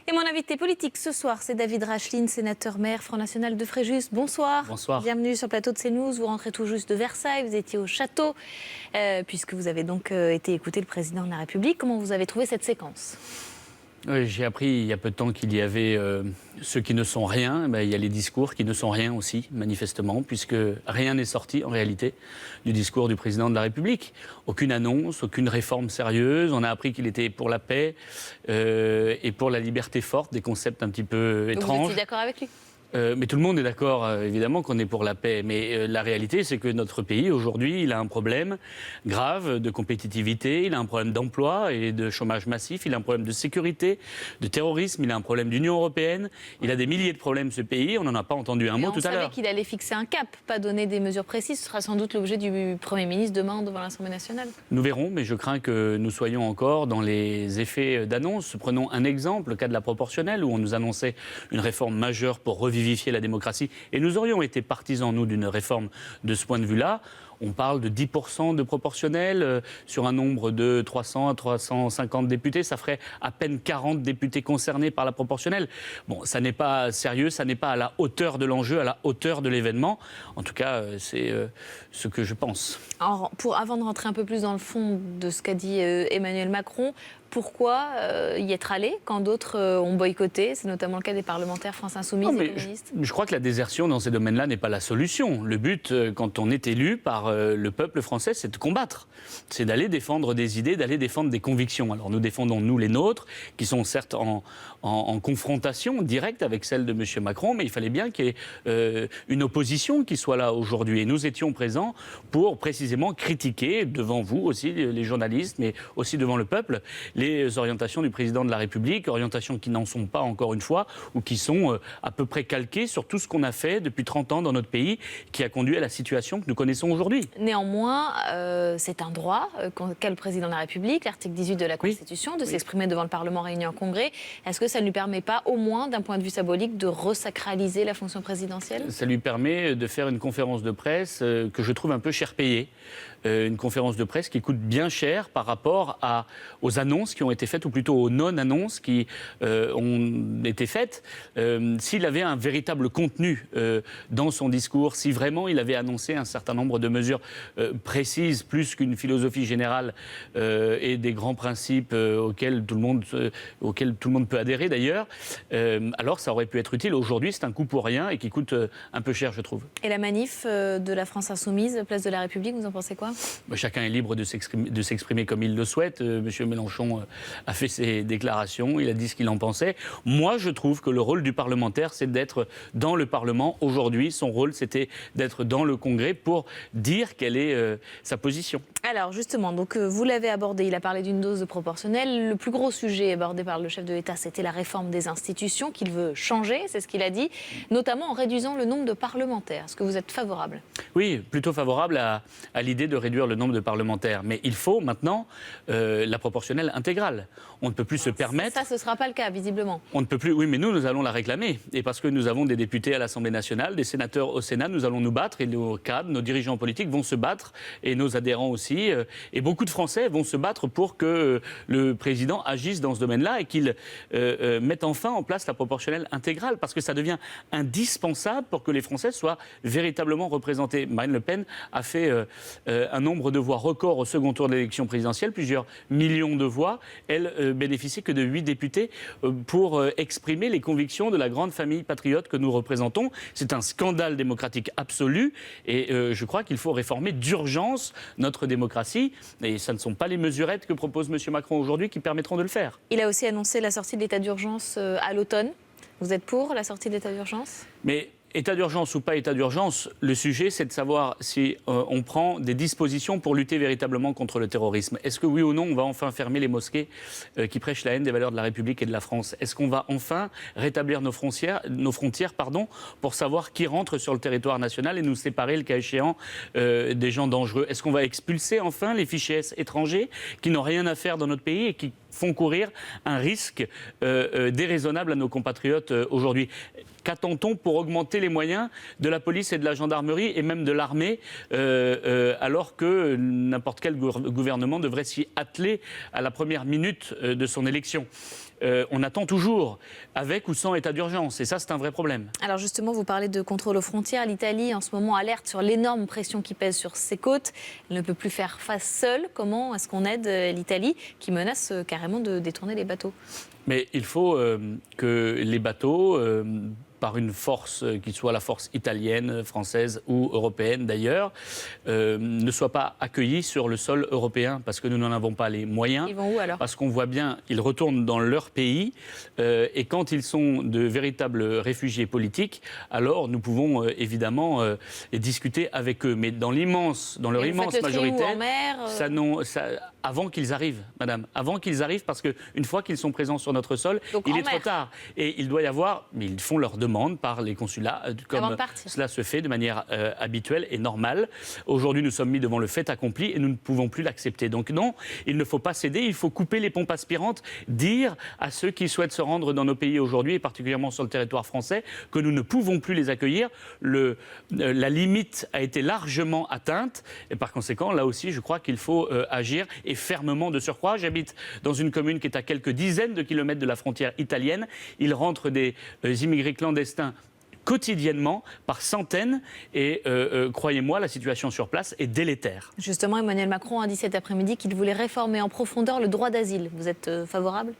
Et mon invité politique ce soir, c'est David Racheline, sénateur maire Front National de Fréjus. Bonsoir. Bonsoir. Bienvenue sur le plateau de CNews. Vous rentrez tout juste de Versailles, vous étiez au château, puisque vous avez donc été écouter le président de la République. Comment vous avez trouvé cette séquence ? Oui, j'ai appris il y a peu de temps qu'il y avait ceux qui ne sont rien. Il y a les discours qui ne sont rien aussi, manifestement, puisque rien n'est sorti en réalité du discours du président de la République. Aucune annonce, aucune réforme sérieuse. On a appris qu'il était pour la paix et pour la liberté forte, des concepts un petit peu étranges. Vous étiez d'accord avec lui ? Mais tout le monde est d'accord, évidemment, qu'on est pour la paix. Mais la réalité, c'est que notre pays, aujourd'hui, il a un problème grave de compétitivité, il a un problème d'emploi et de chômage massif, il a un problème de sécurité, de terrorisme, il a un problème d'Union européenne. Il a des milliers de problèmes, ce pays. On n'en a pas entendu un mot tout à l'heure. On savait qu'il allait fixer un cap, pas donner des mesures précises. Ce sera sans doute l'objet du Premier ministre demain devant l'Assemblée nationale. Nous verrons, mais je crains que nous soyons encore dans les effets d'annonce. Prenons un exemple, le cas de la proportionnelle, où on nous annonçait une réforme majeure pour revivifier la démocratie. Et nous aurions été partisans, nous, d'une réforme de ce point de vue-là. On parle de 10% de proportionnel sur un nombre de 300 à 350 députés. Ça ferait à peine 40 députés concernés par la proportionnelle. Bon, ça n'est pas sérieux, ça n'est pas à la hauteur de l'enjeu, à la hauteur de l'événement. En tout cas, c'est ce que je pense. Alors, avant de rentrer un peu plus dans le fond de ce qu'a dit Emmanuel Macron, pourquoi y être allé quand d'autres ont boycotté? C'est notamment le cas des parlementaires France Insoumise et communistes. Je crois que la désertion dans ces domaines-là n'est pas la solution. Le but, quand on est élu par le peuple français, c'est de combattre. C'est d'aller défendre des idées, d'aller défendre des convictions. Alors nous défendons, nous, les nôtres, qui sont certes en confrontation directe avec celle de M. Macron, mais il fallait bien qu'il y ait une opposition qui soit là aujourd'hui. Et nous étions présents pour précisément critiquer, devant vous aussi, les journalistes, mais aussi devant le peuple, les orientations du président de la République, orientations qui n'en sont pas, encore une fois, ou qui sont à peu près calquées sur tout ce qu'on a fait depuis 30 ans dans notre pays, qui a conduit à la situation que nous connaissons aujourd'hui. Néanmoins, c'est un droit qu'a le président de la République, l'article 18 de la Constitution, de s'exprimer devant le Parlement réuni en congrès. Est-ce que ça ne lui permet pas, au moins d'un point de vue symbolique, de resacraliser la fonction présidentielle ? Ça lui permet de faire une conférence de presse que je trouve un peu cher payée. Une conférence de presse qui coûte bien cher par rapport aux annonces qui ont été faites, ou plutôt aux non-annonces qui ont été faites. S'il avait un véritable contenu dans son discours, si vraiment il avait annoncé un certain nombre de mesures précises, plus qu'une philosophie générale et des grands principes auxquels tout le monde peut adhérer d'ailleurs, alors ça aurait pu être utile. Aujourd'hui, c'est un coup pour rien et qui coûte un peu cher, je trouve. Et la manif de la France Insoumise, place de la République, vous en pensez quoi ? Chacun est libre de s'exprimer comme il le souhaite. Monsieur Mélenchon a fait ses déclarations, il a dit ce qu'il en pensait. Moi, je trouve que le rôle du parlementaire, c'est d'être dans le Parlement. Aujourd'hui, son rôle, c'était d'être dans le Congrès pour dire quelle est sa position. Alors, justement, donc, vous l'avez abordé, il a parlé d'une dose de proportionnelle. Le plus gros sujet abordé par le chef de l'État, c'était la réforme des institutions qu'il veut changer, c'est ce qu'il a dit, notamment en réduisant le nombre de parlementaires. Est-ce que vous êtes favorable ? Oui, plutôt favorable à l'idée de réduire le nombre de parlementaires. Mais il faut maintenant la proportionnelle intégrale. On ne peut plus se permettre... Ça, ce ne sera pas le cas, visiblement. On ne peut plus... Oui, mais nous allons la réclamer. Et parce que nous avons des députés à l'Assemblée nationale, des sénateurs au Sénat, nous allons nous battre. Et nos cadres, nos dirigeants politiques vont se battre. Et nos adhérents aussi. Et beaucoup de Français vont se battre pour que le président agisse dans ce domaine-là et qu'il mette enfin en place la proportionnelle intégrale. Parce que ça devient indispensable pour que les Français soient véritablement représentés. Marine Le Pen a fait un nombre de voix record au second tour de l'élection présidentielle, plusieurs millions de voix. Elle bénéficie que de 8 députés pour exprimer les convictions de la grande famille patriote que nous représentons. C'est un scandale démocratique absolu et je crois qu'il faut réformer d'urgence notre démocratie. Et ce ne sont pas les mesurettes que propose M. Macron aujourd'hui qui permettront de le faire. Il a aussi annoncé la sortie de l'état d'urgence à l'automne. Vous êtes pour la sortie de l'état d'urgence ? Mais état d'urgence ou pas état d'urgence, le sujet, c'est de savoir si on prend des dispositions pour lutter véritablement contre le terrorisme. Est-ce que oui ou non, on va enfin fermer les mosquées qui prêchent la haine des valeurs de la République et de la France ? Est-ce qu'on va enfin rétablir nos frontières, pour savoir qui rentre sur le territoire national et nous séparer, le cas échéant, des gens dangereux ? Est-ce qu'on va expulser enfin les fichiers S étrangers qui n'ont rien à faire dans notre pays et qui font courir un risque déraisonnable à nos compatriotes aujourd'hui ? Qu'attend-on pour augmenter les moyens de la police et de la gendarmerie et même de l'armée alors que n'importe quel gouvernement devrait s'y atteler à la première minute de son élection ? on attend toujours, avec ou sans état d'urgence. Et ça, c'est un vrai problème. Alors justement, vous parlez de contrôle aux frontières. L'Italie, en ce moment, alerte sur l'énorme pression qui pèse sur ses côtes. Elle ne peut plus faire face seule. Comment est-ce qu'on aide l'Italie qui menace carrément de détourner les bateaux? Mais il faut que les bateaux, par une force qui soit la force italienne, française ou européenne d'ailleurs, ne soient pas accueillis sur le sol européen parce que nous n'en avons pas les moyens. Ils vont où alors? Parce qu'on voit bien, ils retournent dans leur pays et quand ils sont de véritables réfugiés politiques, alors nous pouvons évidemment discuter avec eux. Mais dans leur immense majorité, en mer, avant qu'ils arrivent, madame, avant qu'ils arrivent, parce qu'une fois qu'ils sont présents sur notre sol, donc il est trop tard. Et il doit y avoir, mais ils font leur demande par les consulats, comme cela se fait de manière habituelle et normale. Aujourd'hui, nous sommes mis devant le fait accompli et nous ne pouvons plus l'accepter. Donc non, il ne faut pas céder, il faut couper les pompes aspirantes, dire à ceux qui souhaitent se rendre dans nos pays aujourd'hui, et particulièrement sur le territoire français, que nous ne pouvons plus les accueillir. La limite a été largement atteinte et par conséquent, là aussi, je crois qu'il faut agir et fermement de surcroît. J'habite dans une commune qui est à quelques dizaines de kilomètres de la frontière italienne. Il rentre des immigrés clandestins quotidiennement, par centaines. Et croyez-moi, la situation sur place est délétère. Justement, Emmanuel Macron a dit cet après-midi qu'il voulait réformer en profondeur le droit d'asile. Vous êtes favorable?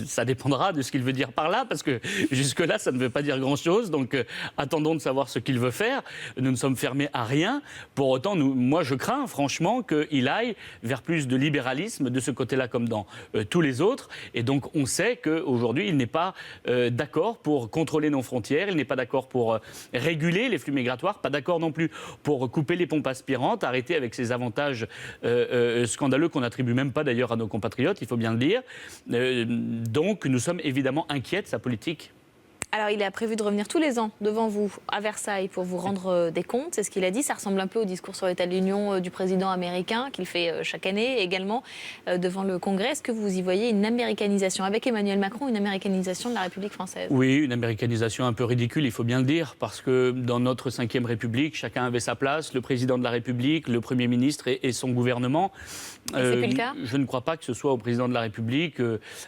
Ça dépendra de ce qu'il veut dire par là, parce que jusque-là, ça ne veut pas dire grand-chose. Donc, attendons de savoir ce qu'il veut faire. Nous ne sommes fermés à rien. Pour autant, moi, je crains franchement qu'il aille vers plus de libéralisme de ce côté-là comme dans tous les autres. Et donc, on sait qu'aujourd'hui, il n'est pas d'accord pour contrôler nos frontières. Il n'est pas d'accord pour réguler les flux migratoires, pas d'accord non plus pour couper les pompes aspirantes, arrêter avec ces avantages scandaleux qu'on n'attribue même pas d'ailleurs à nos compatriotes, il faut bien le dire. Donc nous sommes évidemment inquiets de sa politique. Alors, il a prévu de revenir tous les ans devant vous à Versailles pour vous rendre des comptes. C'est ce qu'il a dit. Ça ressemble un peu au discours sur l'état de l'Union du président américain qu'il fait chaque année, également devant le Congrès. Est-ce que vous y voyez une américanisation avec Emmanuel Macron, une américanisation de la République française? Oui, une américanisation un peu ridicule, il faut bien le dire, parce que dans notre 5e République, chacun avait sa place, le président de la République, le Premier ministre et son gouvernement. C'est plus le cas? Je ne crois pas que ce soit au président de la République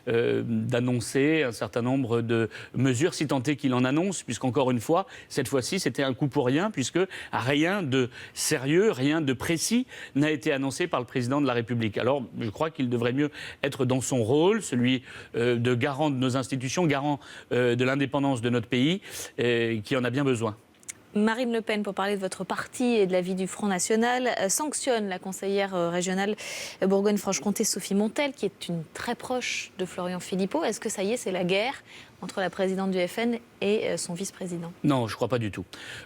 d'annoncer un certain nombre de mesures, si tant est qu'il en annonce, puisqu'encore une fois, cette fois-ci, c'était un coup pour rien, puisque rien de sérieux, rien de précis n'a été annoncé par le président de la République. Alors, je crois qu'il devrait mieux être dans son rôle, celui de garant de nos institutions, garant de l'indépendance de notre pays, qui en a bien besoin. Marine Le Pen, pour parler de votre parti et de la vie du Front National, sanctionne la conseillère régionale Bourgogne-Franche-Comté, Sophie Montel, qui est une très proche de Florian Philippot. Est-ce que ça y est, c'est la guerre entre la présidente du FN et son vice-président? Non, je ne crois pas du tout.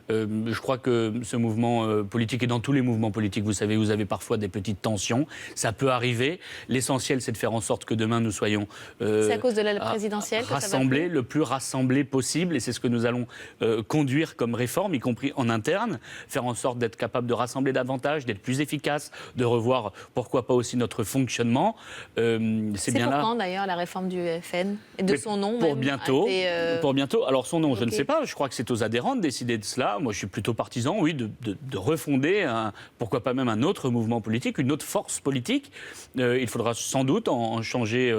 Je crois que ce mouvement politique, et dans tous les mouvements politiques, vous savez, vous avez parfois des petites tensions. Ça peut arriver. L'essentiel, c'est de faire en sorte que demain, nous soyons c'est à cause de la présidentielle rassemblés, le plus rassemblés possible. Et c'est ce que nous allons conduire comme réforme, y compris en interne. Faire en sorte d'être capable de rassembler davantage, d'être plus efficace, de revoir, pourquoi pas aussi, notre fonctionnement. C'est bien pour quand, d'ailleurs, la réforme du FN et de son nom pour même Pour bientôt. Alors son nom, je ne sais pas. Je crois que c'est aux adhérents de décider de cela. Moi, je suis plutôt partisan, oui, de refonder, pourquoi pas même un autre mouvement politique, une autre force politique. Il faudra sans doute en changer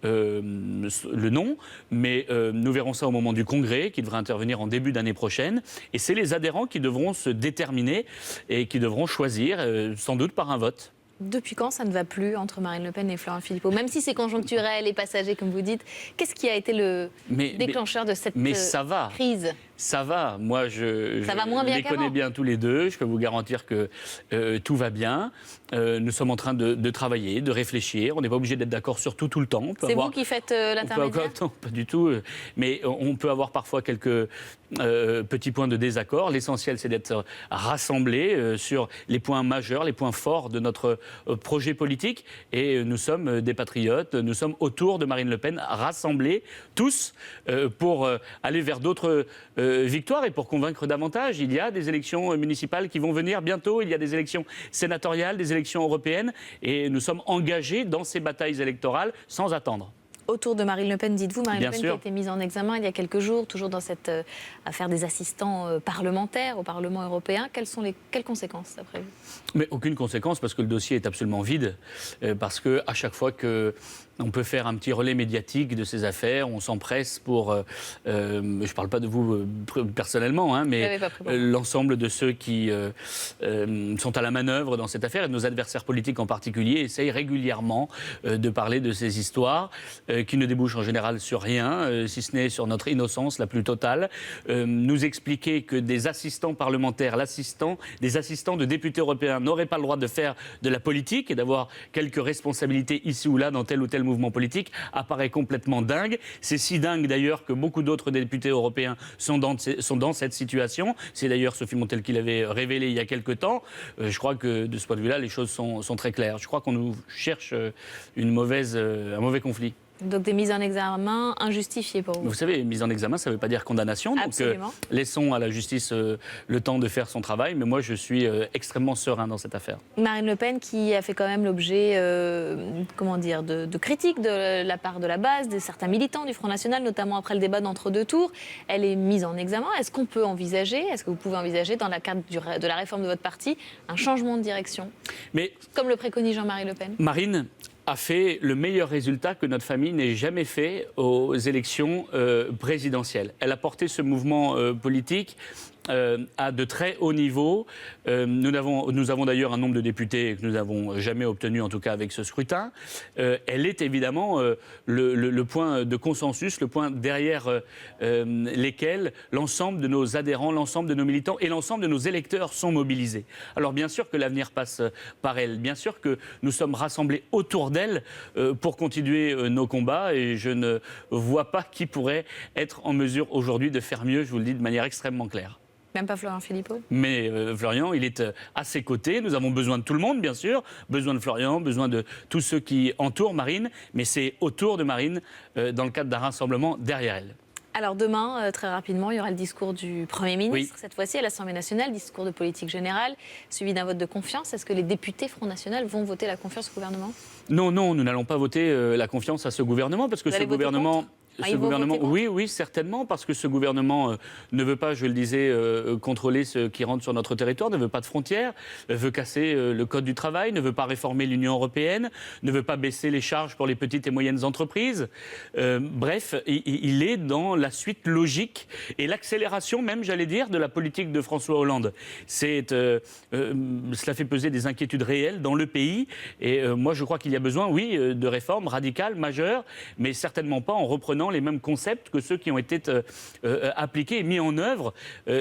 le nom, mais nous verrons ça au moment du Congrès, qui devrait intervenir en début d'année prochaine. Et c'est les adhérents qui devront se déterminer et qui devront choisir, sans doute par un vote. Depuis quand ça ne va plus entre Marine Le Pen et Florian Philippot? Même si c'est conjoncturel et passager, comme vous dites, qu'est-ce qui a été le déclencheur de cette crise? Ça va. Moi, je moins bien les connais bien tous les deux. Je peux vous garantir que tout va bien. Nous sommes en train de travailler, de réfléchir. On n'est pas obligé d'être d'accord sur tout le temps. C'est vous qui faites l'intermédiaire? Non, pas du tout. Mais on peut avoir parfois quelques petits points de désaccord. L'essentiel, c'est d'être rassemblés sur les points majeurs, les points forts de notre projet politique. Et nous sommes des patriotes. Nous sommes autour de Marine Le Pen, rassemblés tous pour aller vers d'autres victoires et pour convaincre davantage. Il y a des élections municipales qui vont venir bientôt. Il y a des élections sénatoriales, des élections européennes. Et nous sommes engagés dans ces batailles électorales sans attendre. Autour de Marine Le Pen, dites-vous, Marine Bien Le Pen sûr. qui a été mise en examen il y a quelques jours, toujours dans cette affaire des assistants parlementaires au Parlement européen. Quelles conséquences, d'après vous? Mais aucune conséquence, parce que le dossier est absolument vide. Parce qu'à chaque fois que On peut faire un petit relais médiatique de ces affaires, on s'empresse pour, je ne parle pas de vous personnellement, hein, mais l'ensemble de ceux qui sont à la manœuvre dans cette affaire, et nos adversaires politiques en particulier, essayent régulièrement de parler de ces histoires qui ne débouchent en général sur rien, si ce n'est sur notre innocence la plus totale. Nous expliquer que des assistants parlementaires, des assistants de députés européens n'auraient pas le droit de faire de la politique et d'avoir quelques responsabilités ici ou là dans tel ou tel mouvement politique apparaît complètement dingue. C'est si dingue d'ailleurs que beaucoup d'autres députés européens sont dans cette situation. C'est d'ailleurs Sophie Montel qui l'avait révélé il y a quelque temps. Je crois que de ce point de vue-là, les choses sont très claires. Je crois qu'on nous cherche un mauvais conflit. Donc des mises en examen injustifiées pour vous. Vous savez, mise en examen, ça ne veut pas dire condamnation. Absolument. Donc laissons à la justice le temps de faire son travail. Mais moi, je suis extrêmement serein dans cette affaire. Marine Le Pen qui a fait quand même l'objet de critiques de la part de la base, de certains militants du Front National, notamment après le débat d'entre-deux tours. Elle est mise en examen. Est-ce que vous pouvez envisager, dans le cadre de la réforme de votre parti, un changement de direction, comme le préconise Jean-Marie Le Pen? Marine a fait le meilleur résultat que notre famille n'ait jamais fait aux élections présidentielles. Elle a porté ce mouvement politique à de très hauts niveaux. Nous avons d'ailleurs un nombre de députés que nous n'avons jamais obtenu, en tout cas avec ce scrutin. Elle est évidemment le point de consensus, le point derrière lesquels l'ensemble de nos adhérents, l'ensemble de nos militants et l'ensemble de nos électeurs sont mobilisés. Alors bien sûr que l'avenir passe par elle, bien sûr que nous sommes rassemblés autour d'elle pour continuer nos combats et je ne vois pas qui pourrait être en mesure aujourd'hui de faire mieux, je vous le dis de manière extrêmement claire. Même pas Florian Philippot? Mais Florian, il est à ses côtés. Nous avons besoin de tout le monde, bien sûr. Besoin de Florian, besoin de tous ceux qui entourent Marine. Mais c'est autour de Marine, dans le cadre d'un rassemblement derrière elle. Alors demain, très rapidement, il y aura le discours du Premier ministre, oui. Cette fois-ci à l'Assemblée nationale, discours de politique générale, suivi d'un vote de confiance. Est-ce que les députés Front National vont voter la confiance au gouvernement? Non, nous n'allons pas voter la confiance à ce gouvernement, parce que ce gouvernement... Oui, certainement, parce que ce gouvernement ne veut pas, je le disais, contrôler ceux qui rentrent sur notre territoire, ne veut pas de frontières, veut casser le code du travail, ne veut pas réformer l'Union européenne, ne veut pas baisser les charges pour les petites et moyennes entreprises. Bref, il est dans la suite logique et l'accélération même, j'allais dire, de la politique de François Hollande. Cela fait peser des inquiétudes réelles dans le pays et moi je crois qu'il y a besoin, oui, de réformes radicales, majeures, mais certainement pas en reprenant les mêmes concepts que ceux qui ont été appliqués et mis en œuvre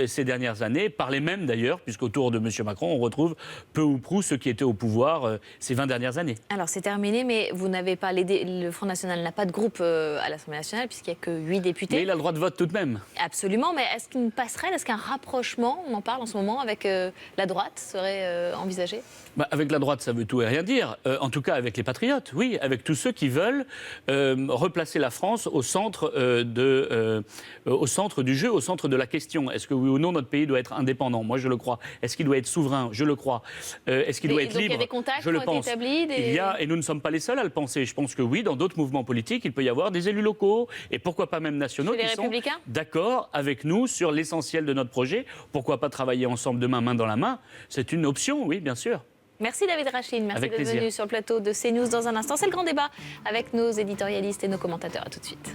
ces dernières années, par les mêmes d'ailleurs, puisqu'autour de M. Macron, on retrouve peu ou prou ceux qui étaient au pouvoir ces 20 dernières années. Alors c'est terminé, mais vous n'avez pas le Front National n'a pas de groupe à l'Assemblée nationale, puisqu'il n'y a que 8 députés. Mais il a le droit de vote tout de même. Absolument, mais est-ce qu'une passerelle, est-ce qu'un rapprochement, on en parle en ce moment, avec la droite serait envisagé? Avec la droite, ça veut tout et rien dire. En tout cas, avec les patriotes, oui, avec tous ceux qui veulent replacer la France au centre du jeu, au centre de la question. Est-ce que oui ou non notre pays doit être indépendant? Moi, je le crois. Est-ce qu'il doit être souverain? Je le crois. Est-ce qu'il doit être libre? Il y a des contacts je le pense. Établis, Et nous ne sommes pas les seuls à le penser. Je pense que oui, dans d'autres mouvements politiques, il peut y avoir des élus locaux et pourquoi pas même nationaux qui sont d'accord avec nous sur l'essentiel de notre projet. Pourquoi pas travailler ensemble demain, main dans la main? C'est une option, oui, bien sûr. Merci David Rachlin, merci d'être venu sur le plateau de CNews dans un instant. C'est le grand débat avec nos éditorialistes et nos commentateurs. À tout de suite.